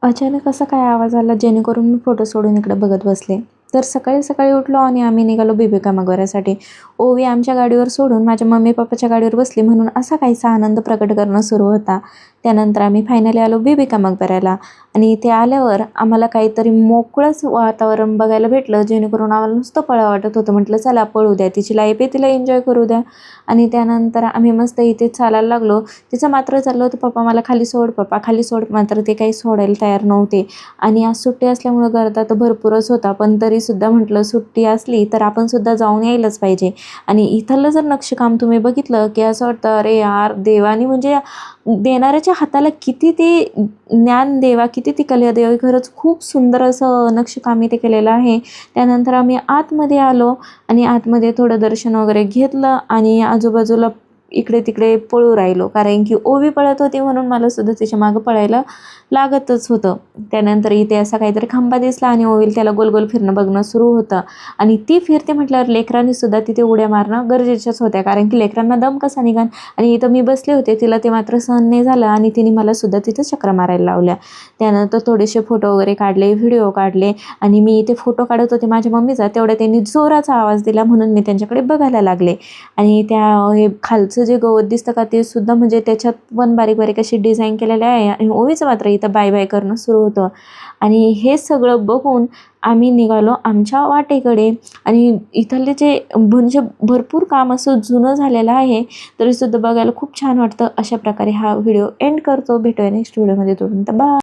अचानक असा काय आवाज आला जेणेकरून मी फोटो सोडून इकडे बघत बसले. तर सकाळी सकाळी उठलो आणि आम्ही निघालो बिबिका मकबऱ्यासाठी. ओवी आमच्या गाडीवर सोडून माझ्या मम्मी पप्पाच्या गाडीवर बसली म्हणून असा काहीसा आनंद प्रकट करणं सुरू होता. त्यानंतर आम्ही फायनली आलो बिबिका मकबऱ्याला आणि इथे आल्यावर आम्हाला काहीतरी मोकळंच वातावरण बघायला भेटलं, जेणेकरून आम्हाला नुसतं पळावं वाटत होतं. म्हटलं चला पळू द्या, तिची लाईफ आहे, तिला एन्जॉय करू द्या. आणि त्यानंतर आम्ही मस्त इथे चालायला लागलो. तिचं मात्र चाललं होतं पप्पा मला खाली सोड, पप्पा खाली सोड, मात्र ते काही सोडायला तयार नव्हते. आणि आज सुट्टी असल्यामुळं गर्दा तर भरपूरच होता, पण तरीसुद्धा म्हटलं सुट्टी असली तर आपण सुद्धा जाऊन यायलाच पाहिजे. आणि इथलं जर नक्षीकाम तुम्ही बघितलं की असं वाटतं अरे यार, देवानी म्हणजे देणाऱ्याच्या हाताला किती ते ज्ञान देवा, किती ती कला देवा, खरंच खूप सुंदर असं नक्षीकाम इथे केलेलं आहे. त्यानंतर आम्ही आतमध्ये आलो आणि आतमध्ये थोडं दर्शन वगैरे घेतलं आणि आजूबाजूला इकडे तिकडे पळू राहिलो, कारण की ओवी पळत होती म्हणून मला सुद्धा तिच्या मागं पळायला लागतच होतं. त्यानंतर इथे असा काहीतरी खांबा दिसला आणि ओवील त्याला गोल गोल फिरणं बघणं सुरू होतं. आणि ती फिरते म्हटल्यावर लेकरांनी सुद्धा तिथे उड्या मारणं गरजेच्याच होत्या, कारण की लेकरांना दम कसा निघाल. आणि इथं मी बसले होते, तिला ते मात्र सहन नाही झालं आणि तिने मला सुद्धा तिथं चक्रा मारायला लावल्या. त्यानंतर थोडेसे फोटो वगैरे काढले, व्हिडिओ काढले आणि मी इथे फोटो काढत होते माझ्या मम्मीचा, तेवढ्या त्यांनी जोराचा आवाज दिला म्हणून मी त्यांच्याकडे बघायला लागले. आणि त्या हे खालचं जे गवत दिसतं का, ते सुद्धा म्हणजे त्याच्यात पण बारीक बारीक अशी डिझाईन केलेली आहे. आणि ओवीचं मात्र इथं बाय बाय करणं सुरू होतं. आणि हे सगळं बघून आम्ही निघालो आमच्या वाटेकडे. आणि इथले जे म्हणजे भरपूर काम असं जुनं झालेलं आहे, तरीसुद्धा बघायला खूप छान वाटतं. अशा प्रकारे हा व्हिडिओ एंड करतो. भेटूया नेक्स्ट व्हिडिओमध्ये. तोपर्यंत बाय.